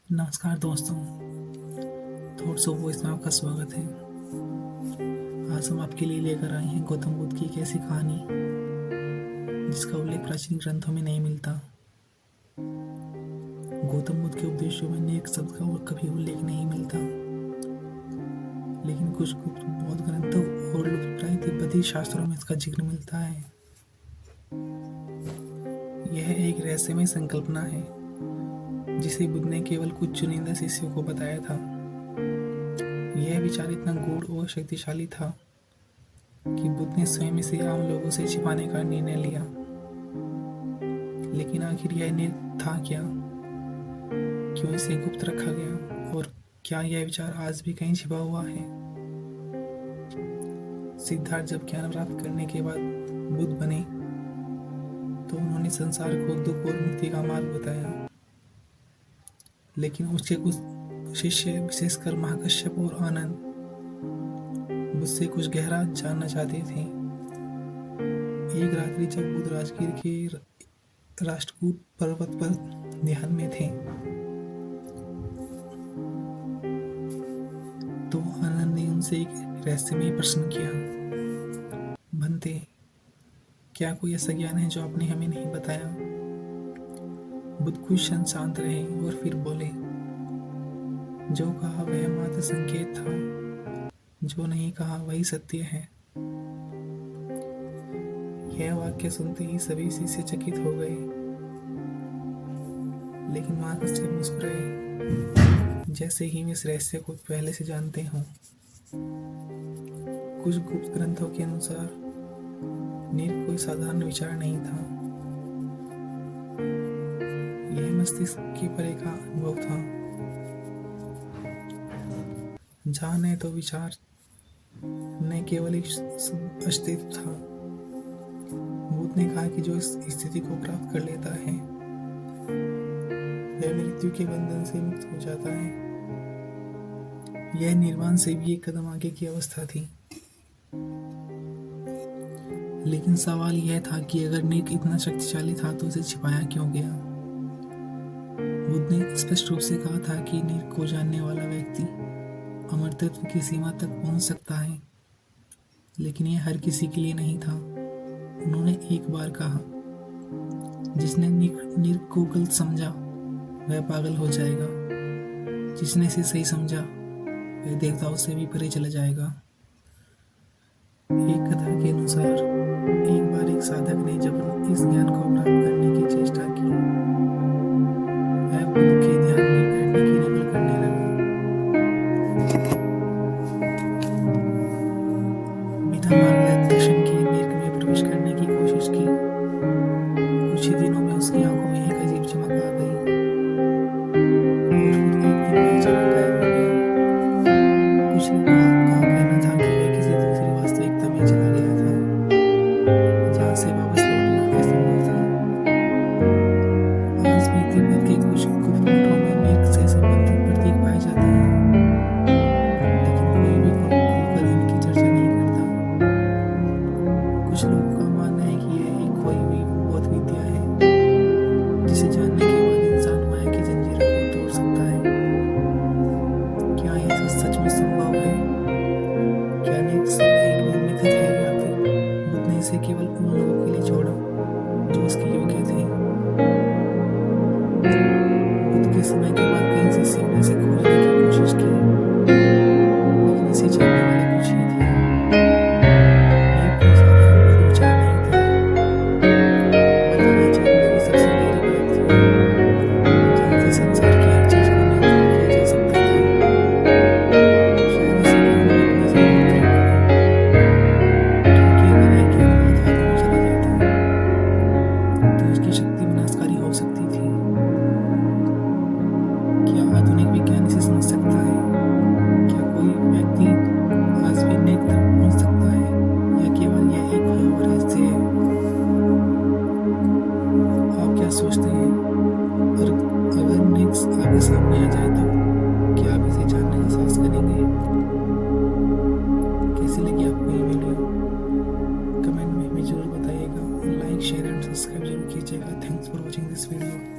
नमस्कार दोस्तों, thoughts of voice में आपका स्वागत है। आज हम आपके लिए लेकर आए हैं गौतम बुद्ध की एक ऐसी कहानी जिसका उल्लेख प्राचीन ग्रंथों में नहीं मिलता। गौतम बुद्ध के उपदेशों में नेक शब्द का और कभी उल्लेख नहीं मिलता, लेकिन कुछ गुप्त बौद्ध ग्रंथों और लुप्तप्राय तिब्बती शास्त्रों में इसका जिक्र मिलता है। यह एक रहस्यमय संकल्पना है जिसे बुद्ध ने केवल कुछ चुनिंदा शिष्यों को बताया था। यह विचार इतना गूढ़ और शक्तिशाली था कि बुद्ध ने स्वयं इसे आम लोगों से छिपाने का निर्णय लिया। लेकिन आखिर यह निर्णय था क्या? क्यों इसे गुप्त रखा गया? और क्या यह विचार आज भी कहीं छिपा हुआ है? सिद्धार्थ जब ज्ञान प्राप्त करने के बाद बुद्ध बने तो उन्होंने संसार को दुख और मुक्ति का मार्ग बताया। लेकिन उसके कुछ शिष्य, विशेषकर महाकश्यप और आनंद, मुझसे कुछ गहरा जानना चाहते थे। एक रात्रि जब बुद्ध राजगीर के राष्ट्रकूट पर्वत पर ध्यान में थे तो आनंद ने उनसे एक रहस्यमय प्रश्न किया। बनते, क्या कोई ऐसा ज्ञान है जो आपने हमें नहीं बताया? बुद्ध कुछ क्षण शांत रहे और फिर बोले, जो कहा वह मात्र संकेत था, जो नहीं कहा वही सत्य है। यह वाक्य सुनते ही सभी शिष्य चकित हो गए, लेकिन महाकश्यप मुस्कुराए, जैसे ही वे इस रहस्य को पहले से जानते हों। कुछ गुप्त ग्रंथों के अनुसार निर्क कोई साधारण विचार नहीं था। यह मस्तिष्क के परे का अनुभव था, जहाँ न तो विचार न केवल एक अस्तित्व था। बुद्ध ने कहा कि जो इस स्थिति को प्राप्त कर लेता है वह मृत्यु के बंधन से मुक्त हो जाता है। यह निर्वाण से भी एक कदम आगे की अवस्था थी। लेकिन सवाल यह था कि अगर निर्क इतना शक्तिशाली था तो उसे छिपाया क्यों गया? बुद्ध ने स्पष्ट रूप से कहा था कि निर्क को जानने वाला व्यक्ति अमरत्व की सीमा तक पहुंच सकता है, लेकिन यह हर किसी के लिए नहीं था। उन्होंने एक बार कहा, जिसने निर्क को गलत समझा वह पागल हो जाएगा, जिसने इसे सही समझा वह देवताओं से भी परे चला जाएगा। एक कथा के अनुसार एक बार एक साधक ने जब इस ज्ञान को प्राप्त करने की चेष्टा की, वह बुद्ध के ध्यान में बैठने की नकल करने लगा। बिना मार्गदर्शन के निर्क में प्रवेश करने की कोशिश की। कुछ ही दिनों में उसकी आंखों में एक अजीब चमक आ गई और फिर एक दिन वह चमक गायब हो गया। कुछ लोगों का कहना था कि वह किसी दूसरी वास्तविकता में चला गया था, जहाँ से वापस लौटना असंभव था। आज भी तिब्बत के कुछ गुप्त मठों में निर्क से संबंधित प्रतीक पाए जाते हैं, लेकिन कोई भी खुलकर इनकी चर्चा नहीं करता। कुछ लोगों का मानना है कि यह एक खोई हुई बौद्ध विद्या है, जिसे जानने के बाद इंसान माया की जंजीरों को तोड़ सकता है। क्या यह सच में संभव है? क्या निर्क सिर्फ एक निर्मित है, या फिर बुद्ध ने इसे केवल उन लोगों के लिए छोड़ा जो इसके योग्य थे? बुद्ध के समय के बाद कई शिष्यों ने इसे खोजने की कोशिश की, लेकिन इसे जानने वाले कुछ ही थे। निर्क कोई साधारण बौद्ध विचार नहीं था, बल्कि यह जानने की सबसे गहरी बात थी, जहाँ से संसार की हर चीज को नियंत्रित किया जा सकता था। शायद इसे कहानी बुद्ध ने इसे गुप्त रखा, क्योंकि अगर यह ज्ञान गलत हाथों में चला जाता तो इसकी शक्ति विनाशकारी हो सकती थी। क्या आधुनिक विज्ञान इसे समझ सकता है? क्या कोई व्यक्ति आज भी निर्क तक पहुंच सकता है, या केवल यह एक खोया हुआ रहस्य है? आप क्या सोचते हैं? और अगर निर्क आपके सामने आ जाए तो क्या आप इसे जानने का साहस करेंगे? कैसी लगी आपको ये वीडियो? कमेंट में हमें जरूर बताइएगा। लाइक, शेयर एंड सब्सक्राइब जरूर कीजिएगा। Thanks for watching this video.